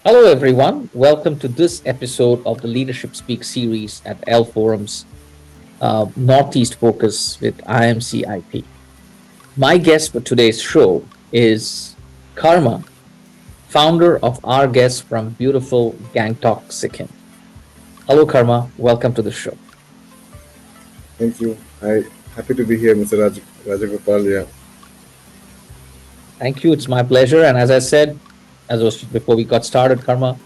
Hello, everyone. Welcome to this episode of the Leadership Speak series at ELFORUM's Northeast Focus with IIMCIP. My guest for today's show is Karma, founder of our guest from beautiful Gangtok, Sikkim. Hello, Karma. Welcome to the show. Thank you. Happy to be here, Mr. Rajagopal. Yeah. Thank you. It's my pleasure. And as I said, as was before we got started, Karma,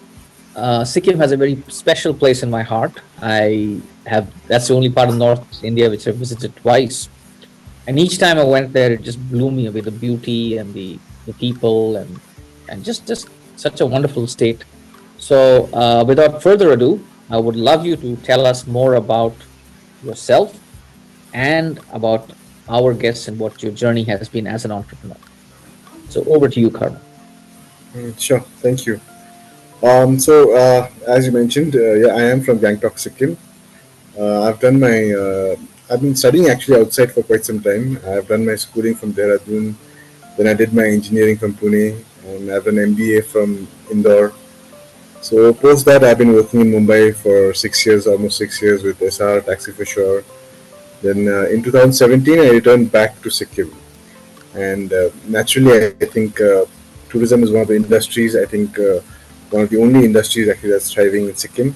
Sikkim has a very special place in my heart. That's the only part of North India which I've visited twice. And each time I went there, it just blew me away, the beauty and the people and just such a wonderful state. So without further ado, I would love you to tell us more about yourself and about our guests and what your journey has been as an entrepreneur. So over to you, Karma. Sure. Thank you. As you mentioned, yeah, I am from Gangtok, Sikkim. I've been studying actually outside for quite some time. I've done my schooling from Dehradun, then I did my engineering from Pune, and I've done MBA from Indore. So post that, I've been working in Mumbai for 6 years, almost 6 years with SR Taxi for Sure. Then in 2017, I returned back to Sikkim, and naturally, I think tourism is one of the industries. I think one of the only industries actually that's thriving in Sikkim.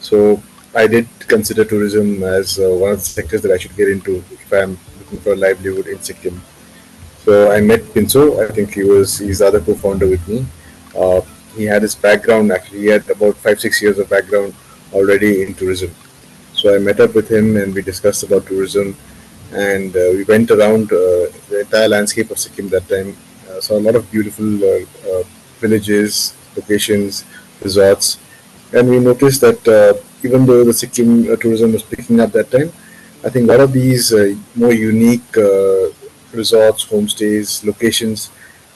So I did consider tourism as one of the sectors that I should get into if I'm looking for a livelihood in Sikkim. So I met Pinso. I think he's the other co-founder with me. He had his background actually. He had about 5-6 years of background already in tourism. So I met up with him and we discussed about tourism, and we went around the entire landscape of Sikkim that time. Saw a lot of beautiful villages, locations, resorts, and we noticed that even though the Sikkim tourism was picking up that time, I think a lot of these more unique resorts, homestays, locations,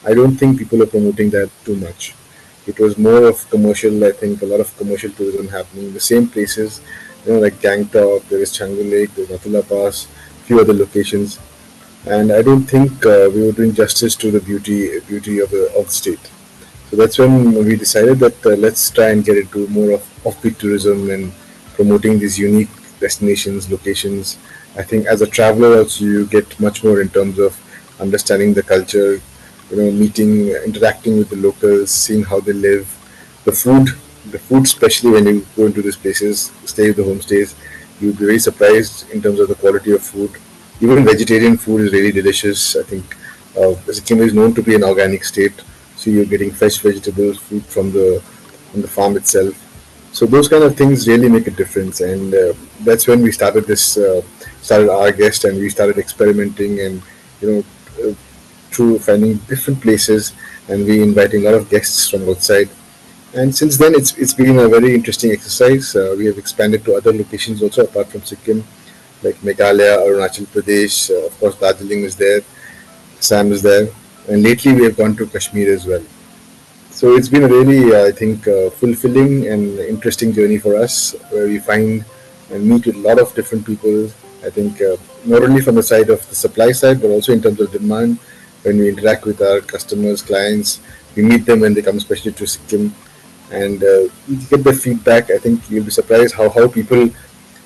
I don't think people are promoting that too much. It was more of commercial. I think a lot of commercial tourism happening in the same places, like Gangtok, there is Changu Lake, there's Nathula Pass, few other locations, and I don't think we were doing justice to the beauty of the state. So that's when we decided that let's try and get into more of offbeat tourism and promoting these unique destinations, locations. I think as a traveler also you get much more in terms of understanding the culture, meeting, interacting with the locals, seeing how they live, the food, especially when you go into these places, stay with the homestays, you'll be very surprised in terms of the quality of food. Even vegetarian food is really delicious. I think Sikkim is known to be an organic state, so you're getting fresh vegetables, fruit from the farm itself. So those kind of things really make a difference, and that's when we started our guest, and we started experimenting, and you know, through finding different places, and we inviting a lot of guests from outside. And since then, it's been a very interesting exercise. We have expanded to other locations also apart from Sikkim, like Meghalaya, Arunachal Pradesh. Of course, Darjeeling is there, Assam is there, and lately we have gone to Kashmir as well. So it's been a really, I think, fulfilling and interesting journey for us, where we find and meet with a lot of different people. I think not only from the side of the supply side, but also in terms of demand. When we interact with our customers, clients, we meet them when they come, especially to Sikkim, and we get their feedback. I think you'll be surprised how people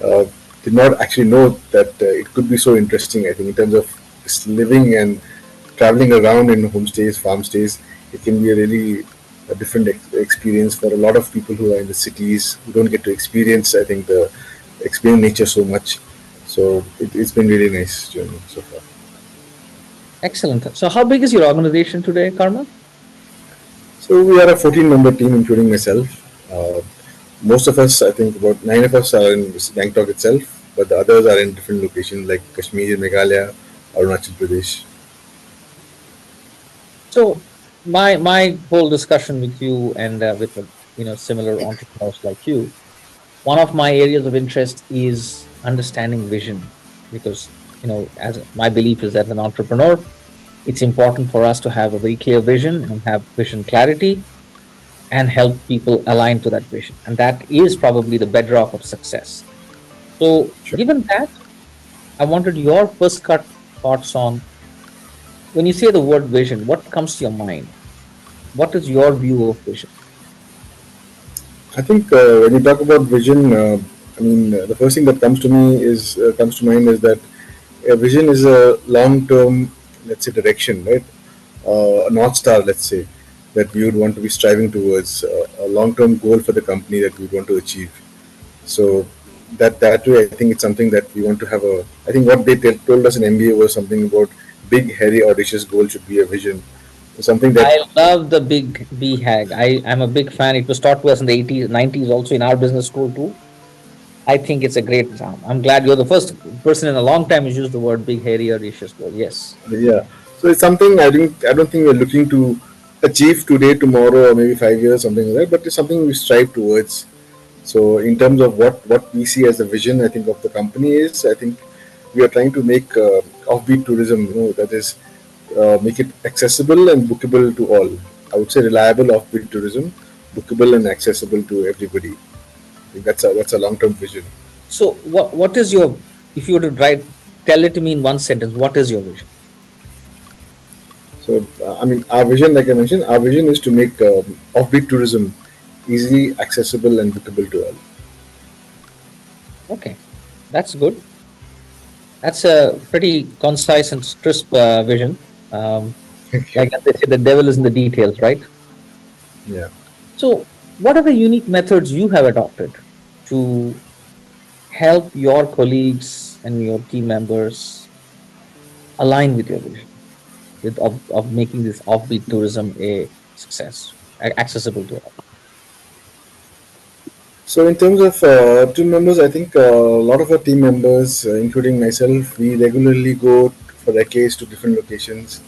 uh, did not actually know that it could be so interesting. I think in terms of just living and traveling around in homestays, farm stays, it can be a really a different experience for a lot of people who are in the cities who don't get to experience. I think the experience nature so much. So it's been really nice journey so far. Excellent. So how big is your organization today, Karma? So we are a 14-member team, including myself. Uh, Most of us, I think about 9 of us are in Bangkok itself, but the others are in different locations like Kashmir, Meghalaya, Arunachal Pradesh. So my whole discussion with you and with similar entrepreneurs like you, one of my areas of interest is understanding vision, because as my belief is that an entrepreneur, it's important for us to have a very clear vision and have vision clarity and help people align to that vision, and that is probably the bedrock of success. So Sure. given that, I wanted your first cut thoughts on, when you say the word vision, what comes to your mind? What is your view of vision? I think when you talk about vision, the first thing that comes to mind is that a vision is a long-term, let's say, direction, right? A north star, let's say, that we would want to be striving towards, a long-term goal for the company that we want to achieve. So that way, I think it's something that we want to have a. I think what they told us in MBA was something about big, hairy, audacious goal should be a vision. Something that I love the big BHAG. I'm a big fan. It was taught to us in the 80s, 90s, also in our business school too. I think it's a great term. I'm glad you're the first person in a long time who's used the word big, hairy, audacious goal. Yes. yeah. So it's something I don't think we're looking to achieve today, tomorrow, or maybe 5 years, something like that. But it's something we strive towards. So in terms of what we see as the vision, I think of the company is, I think we are trying to make offbeat tourism. That is, make it accessible and bookable to all. I would say reliable offbeat tourism, bookable and accessible to everybody. I think that's a long term vision. So what is your, if you were to write, tell it to me in one sentence, what is your vision? So, our vision, like I mentioned, our vision is to make offbeat tourism easily accessible and bookable to all. Okay, that's good. That's a pretty concise and crisp vision. Um, like they say, the devil is in the details, right? Yeah. So, what are the unique methods you have adopted to help your colleagues and your team members align with your vision, of making this offbeat tourism a success, accessible to all? So, in terms of team members, I think a lot of our team members, including myself, we regularly go for decades to different locations,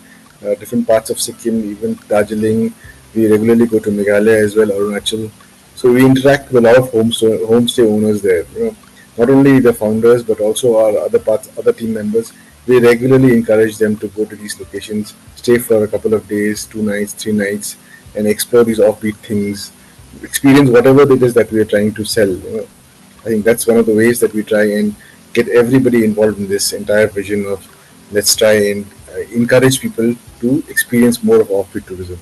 different parts of Sikkim, even Darjeeling. We regularly go to Meghalaya as well, Arunachal. So we interact with a lot of homestay owners there. Not only the founders but also our other team members. We regularly encourage them to go to these locations, stay for a couple of days, 2 nights, 3 nights, and explore these offbeat things, experience whatever it is that we are trying to sell. I think that's one of the ways that we try and get everybody involved in this entire vision of let's try and encourage people to experience more of offbeat tourism.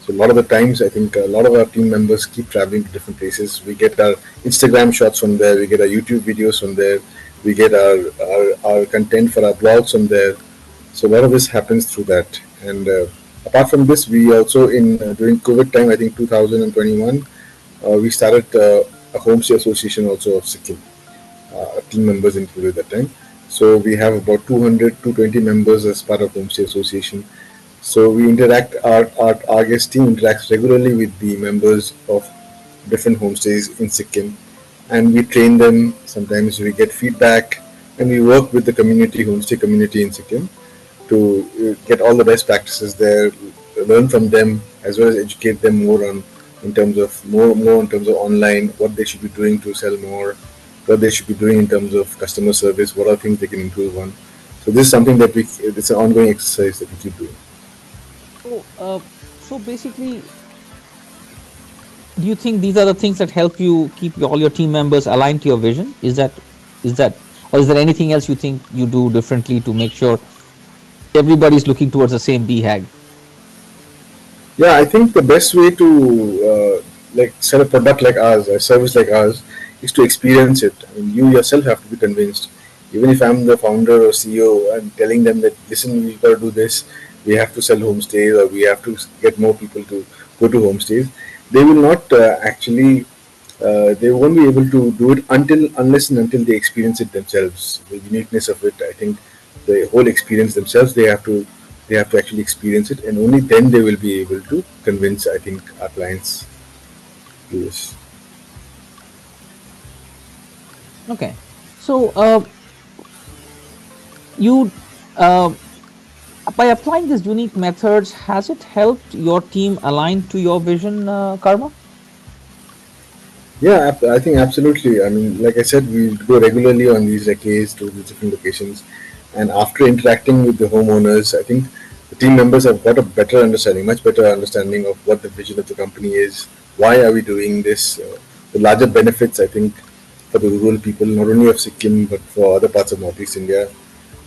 So a lot of the times, I think a lot of our team members keep traveling to different places. We get our Instagram shots from there. We get our YouTube videos from there. We get our content for our blogs from there. So a lot of this happens through that. And apart from this, we also in during COVID time, I think 2021, we started a homestay association also of Sikkim. Team members included that time. So we have about 200 to 220 members as part of homestay association. So we interact, our guest team interacts regularly with the members of different homestays in Sikkim, and we train them. Sometimes we get feedback, and we work with the community, homestay community in Sikkim, to get all the best practices there, learn from them, as well as educate them more on in terms of more in terms of online, what they should be doing to sell more, what they should be doing in terms of customer service, what are things they can improve on. So this is something that it's an ongoing exercise that we keep doing. So, so basically, do you think these are the things that help you keep all your team members aligned to your vision? Is that, or is there anything else you think you do differently to make sure everybody's looking towards the same BHAG? Yeah, I think the best way to like sell a product like ours, a service like ours, is to experience it. I mean, you yourself have to be convinced. Even if I'm the founder or CEO, I'm telling them that listen, we got to do this. We have to sell homestays, or we have to get more people to go to homestays. They will not actually. They won't be able to do it unless and until they experience it themselves. The uniqueness of it, I think, the whole experience themselves, they have to actually experience it, and only then they will be able to convince, I think, our clients to do this. Okay. So, you by applying these unique methods, has it helped your team align to your vision, Karma? Yeah, I think absolutely. I mean, like I said, we go regularly on these recce's to the different locations, and after interacting with the homeowners, I think the team members have got a better understanding, much better understanding of what the vision of the company is. Why are we doing this? The larger benefits, I think, for the rural people, not only of Sikkim but for other parts of Northeast India.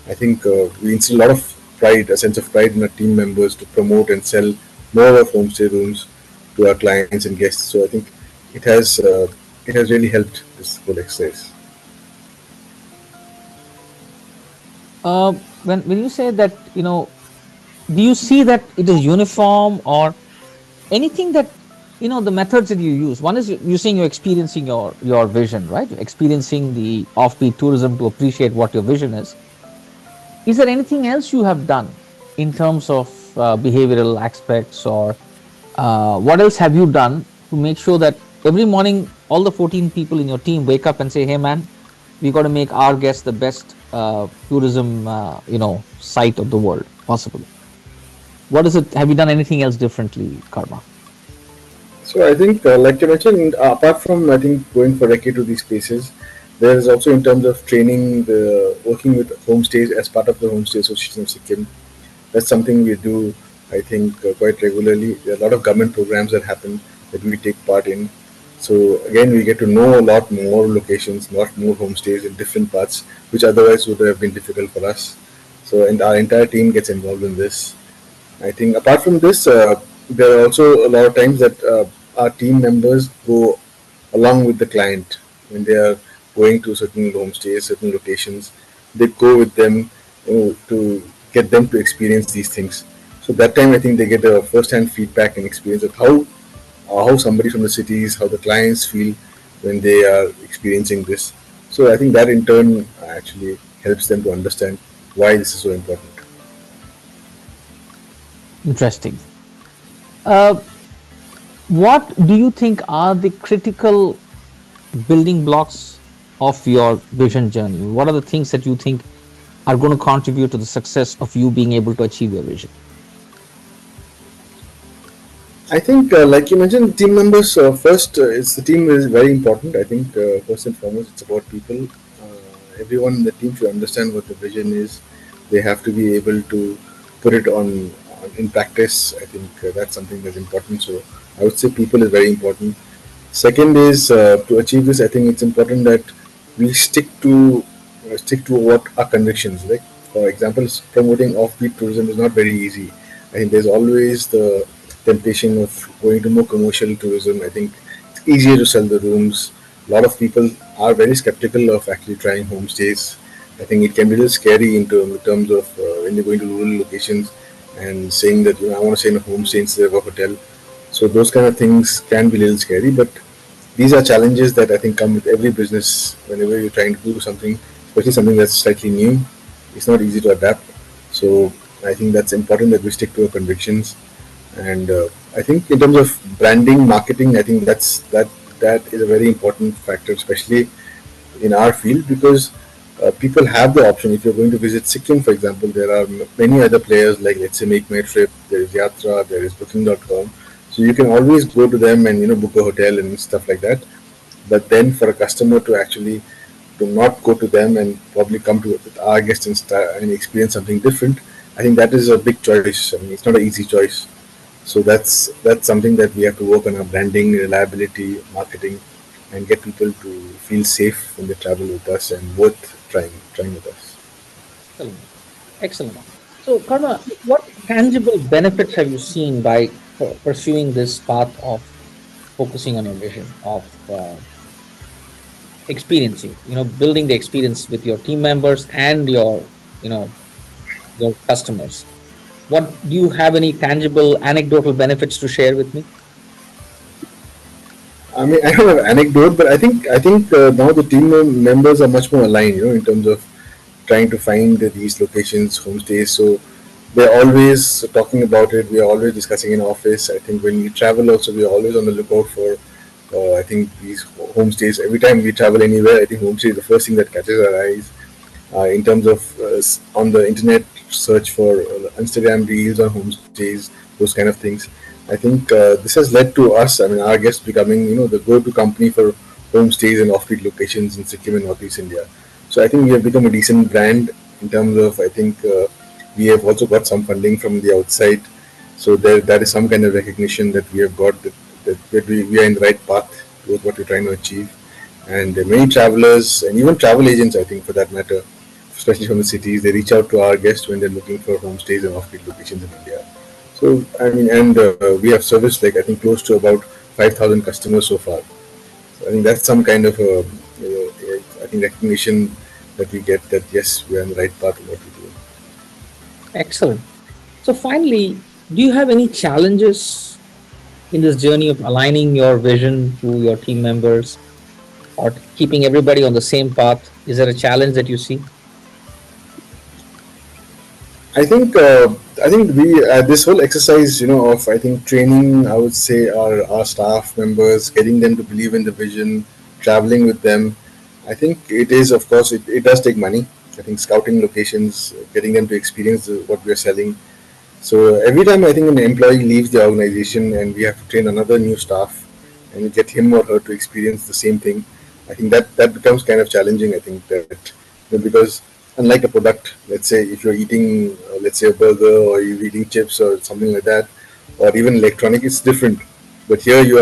I think we instill a lot of pride, a sense of pride in our team members to promote and sell more of homestay rooms to our clients and guests. So I think it has uh, it has really helped this whole exercise. When you say that, do you see that it is uniform or anything that, the methods that you use? One is you're saying you're experiencing your vision, right? You're experiencing the offbeat tourism to appreciate what your vision is. Is there anything else you have done in terms of behavioral aspects, or what else have you done to make sure that every morning all the 14 people in your team wake up and say, "Hey, man, we got to make our guest the best tourism, site of the world possible." What is it? Have you done anything else differently, Karma? So I think, like you mentioned, apart from I think going for recce to these places, there is also in terms of training, the working with homestays as part of the Homestay Association of Sikkim. That's something we do, I think, quite regularly. There are a lot of government programs that happen that we take part in. So again, we get to know a lot more locations, lot more homestays in different parts, which otherwise would have been difficult for us. So, and our entire team gets involved in this. I think apart from this, there are also a lot of times that our team members go along with the client when they are going to certain homestays, certain locations. They go with them, to get them to experience these things. So that time, I think they get a first-hand feedback and experience of how somebody from the cities, how the clients feel when they are experiencing this. So I think that in turn actually helps them to understand why this is so important. Interesting. Uh, what do you think are the critical building blocks of your vision journey? What are the things that you think are going to contribute to the success of you being able to achieve your vision? I think, like you mentioned, team members first. It's the team is very important. I think first and foremost, it's about people. Everyone in the team should understand what the vision is. They have to be able to put it on in practice. I think that's something that's important. So I would say people is very important. Second is to achieve this. I think it's important that we stick to what our convictions. Like for example, promoting offbeat tourism is not very easy. I think there's always the temptation of going to more commercial tourism. I think it's easier to sell the rooms. A lot of people are very skeptical of actually trying homestays. I think it can be a little scary in terms of when you're going to rural locations and saying that I want to stay in a homestay instead of a hotel. So those kind of things can be a little scary, but these are challenges that I think come with every business whenever you're trying to do something, especially something that's slightly new. It's not easy to adapt. So I think that's important that we stick to our convictions. And I think in terms of branding, marketing, I think that is a very important factor, especially in our field, because people have the option. If you're going to visit Sikkim, for example, there are many other players like, let's say, Make My Trip. There is Yatra. There is Booking.com. So you can always go to them and book a hotel and stuff like that. But then for a customer to actually to not go to them and probably come to with our guests and experience something different, I think that is a big choice. I mean, it's not an easy choice. So that's something that we have to work on our branding, reliability, marketing, and get people to feel safe when they travel with us and worth trying with us. Excellent. Excellent. So, Karma, what tangible benefits have you seen by pursuing this path of focusing on your vision of experiencing, building the experience with your team members and you know, your customers? What do you have any tangible anecdotal benefits to share with me? I mean, I don't have anecdote, but I think now the members are much more aligned, in terms of trying to find these locations, homestays. So they're always talking about it. We are always discussing in office. I think when we travel, also we are always on the lookout for. I think these homestays. Every time we travel anywhere, I think homestay is the first thing that catches our eyes. In terms of on the internet, search for Instagram reels on homestays, those kind of things. I think this has led to us. I mean, our guests becoming the go-to company for homestays and offbeat locations in Sikkim and Northeast India. So I think we have become a decent brand in terms of. I think we have also got some funding from the outside, so that is some kind of recognition that we have got that we are in the right path towards what we're trying to achieve. And many travelers and even travel agents, I think for that matter, especially from the cities, they reach out to our guests when they're looking for homestays and offbeat locations in India. So I mean, and we have serviced like I think close to about 5,000 customers so far. So I think that's some kind of I think recognition that we get that yes, we are on the right path of what we do. Excellent. So finally, do you have any challenges in this journey of aligning your vision to your team members or keeping everybody on the same path? Is there a challenge that you see? I think we this whole exercise, of I think training, I would say our staff members, getting them to believe in the vision, traveling with them. I think it is, of course, it does take money. I think scouting locations, getting them to experience what we are selling. So every time I think an employee leaves the organization and we have to train another new staff and get him or her to experience the same thing, I think that becomes kind of challenging. I think that because unlike a product, let's say if you're eating, let's say a burger or you're eating chips or something like that, or even electronic, it's different. But here you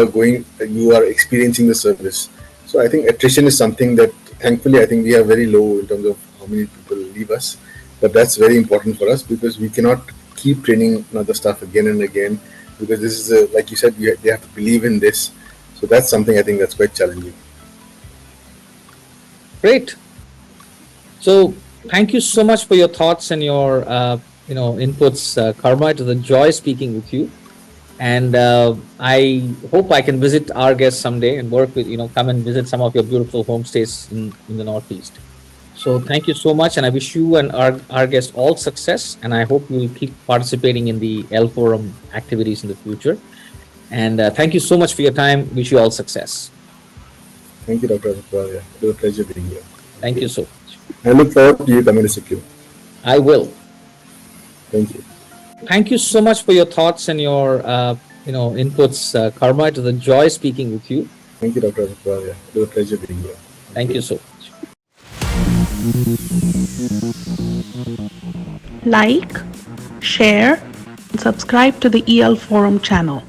are experiencing the service. So I think attrition is something that thankfully I think we are very low in terms of how many people leave us. But that's very important for us because we cannot keep training another staff again and again because this is like you said, they have to believe in this. So that's something I think that's quite challenging. Great. So thank you so much for your thoughts and your inputs, Karma. It was a joy speaking with you, and I hope I can visit our guests someday and work with come and visit some of your beautiful homestays in the Northeast. So thank you so much, and I wish you and our guests all success, and I hope you will keep participating in the ELFORUM activities in the future. And thank you so much for your time. Wish you all success. Thank you, Dr. Asafa. It was a pleasure being here. Thank you so much. I look forward to you coming to Sikkim. I will. Thank you. Thank you so much for your thoughts and your inputs, Karma. It was a joy speaking with you. Thank you, Dr. Asafa. It was a pleasure being here. Thank you so much. Like, share, and subscribe to the ELFORUM channel.